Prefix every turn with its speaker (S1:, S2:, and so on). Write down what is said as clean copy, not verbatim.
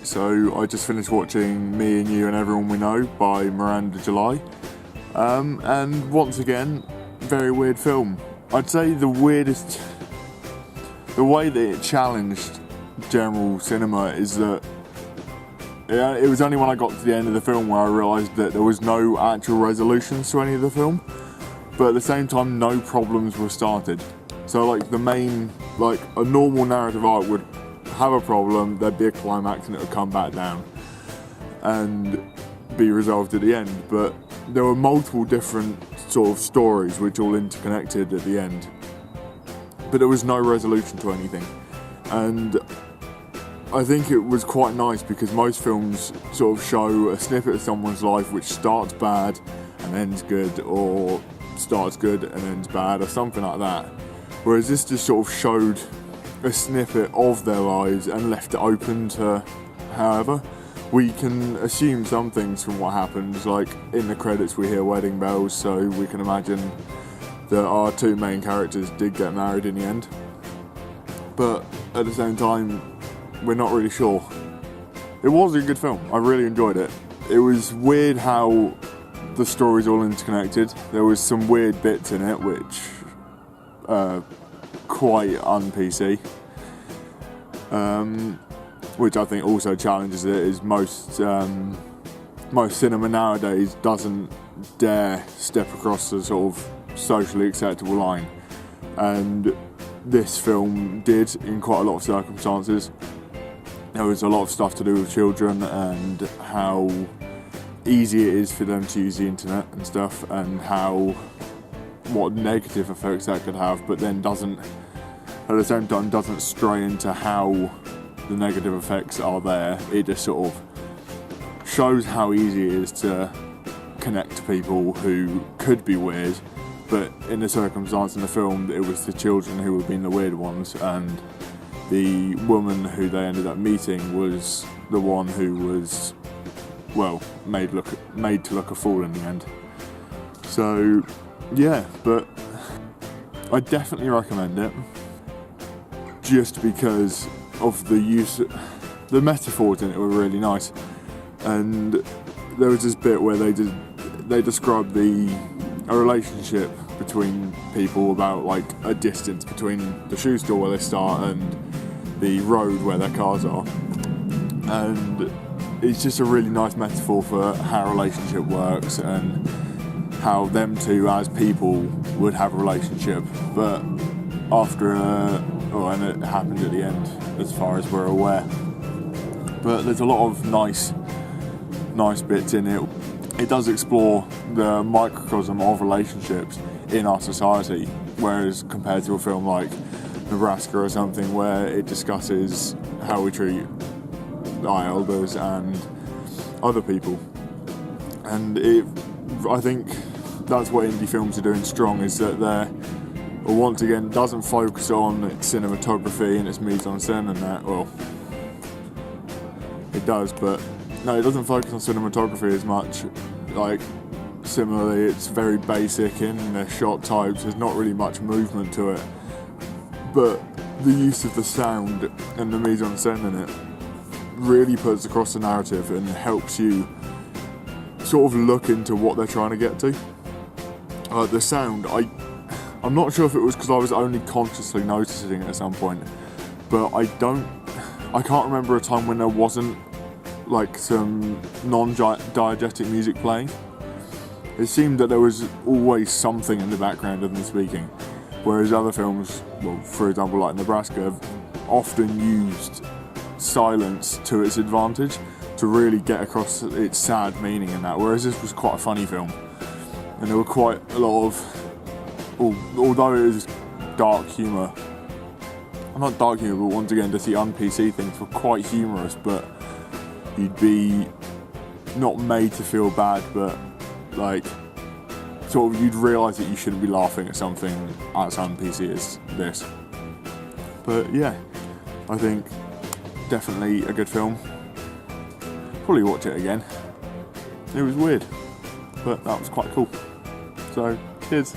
S1: So I just finished watching Me and You and Everyone We Know by Miranda July. And once again, very weird film. I'd say the way that it challenged general cinema is that it was only when I got to the end of the film where I realised that there was no actual resolutions to any of the film, but at the same time no problems were started. So like a normal narrative arc would have a problem, there'd be a climax and it would come back down and be resolved at the end, but there were multiple different sort of stories which all interconnected at the end, but there was no resolution to anything. And I think it was quite nice because most films sort of show a snippet of someone's life which starts bad and ends good, or starts good and ends bad, or something like that. Whereas this just sort of showed a snippet of their lives and left it open to however. We can assume some things from what happens, like in the credits we hear wedding bells, so we can imagine that our two main characters did get married in the end. But at the same time, we're not really sure. It was a good film. I really enjoyed it. It was weird how the story's all interconnected. There was some weird bits in it which quite un-PC. Which I think also challenges it, is most cinema nowadays doesn't dare step across the sort of socially acceptable line. And this film did in quite a lot of circumstances. There was a lot of stuff to do with children and how easy it is for them to use the internet and stuff, and what negative effects that could have, but then doesn't stray into how the negative effects are there. It just sort of shows how easy it is to connect to people who could be weird, but in the circumstance in the film, it was the children who were being the weird ones, and the woman who they ended up meeting was the one who was, well, made to look a fool in the end. So, yeah, but I definitely recommend it, just because of the metaphors in it were really nice. And there was this bit where they described a relationship between people about like a distance between the shoe store where they start and the road where their cars are, and it's just a really nice metaphor for how a relationship works and how them two as people would have a relationship, but and it happened at the end as far as we're aware. But there's a lot of nice bits in it. It does explore the microcosm of relationships in our society, whereas compared to a film like Nebraska or something where it discusses how we treat our elders and other people. And I think that's what indie films are doing strong, is that they're, once again, doesn't focus on its cinematography and its mise-en-scène and that. Well, it does, but no, it doesn't focus on cinematography as much. Like, similarly, it's very basic in the shot types, there's not really much movement to it, but the use of the sound and the mise-en-scène in it really puts across the narrative and helps you sort of look into what they're trying to get to. The sound, I'm not sure if it was because I was only consciously noticing it at some point, but I can't remember a time when there wasn't like some non-diegetic music playing. It seemed that there was always something in the background of them speaking, whereas other films, well, for example like Nebraska, have often used silence to its advantage to really get across its sad meaning in that, whereas this was quite a funny film, and there were quite a lot of, although it was dark humour, not dark humour, but once again just the un-PC things were quite humorous, but you'd be not made to feel bad, but like sort of you'd realise that you shouldn't be laughing at something as un-PC as this. But yeah, I think definitely a good film. Probably watch it again. It was weird, but that was quite cool. So, cheers.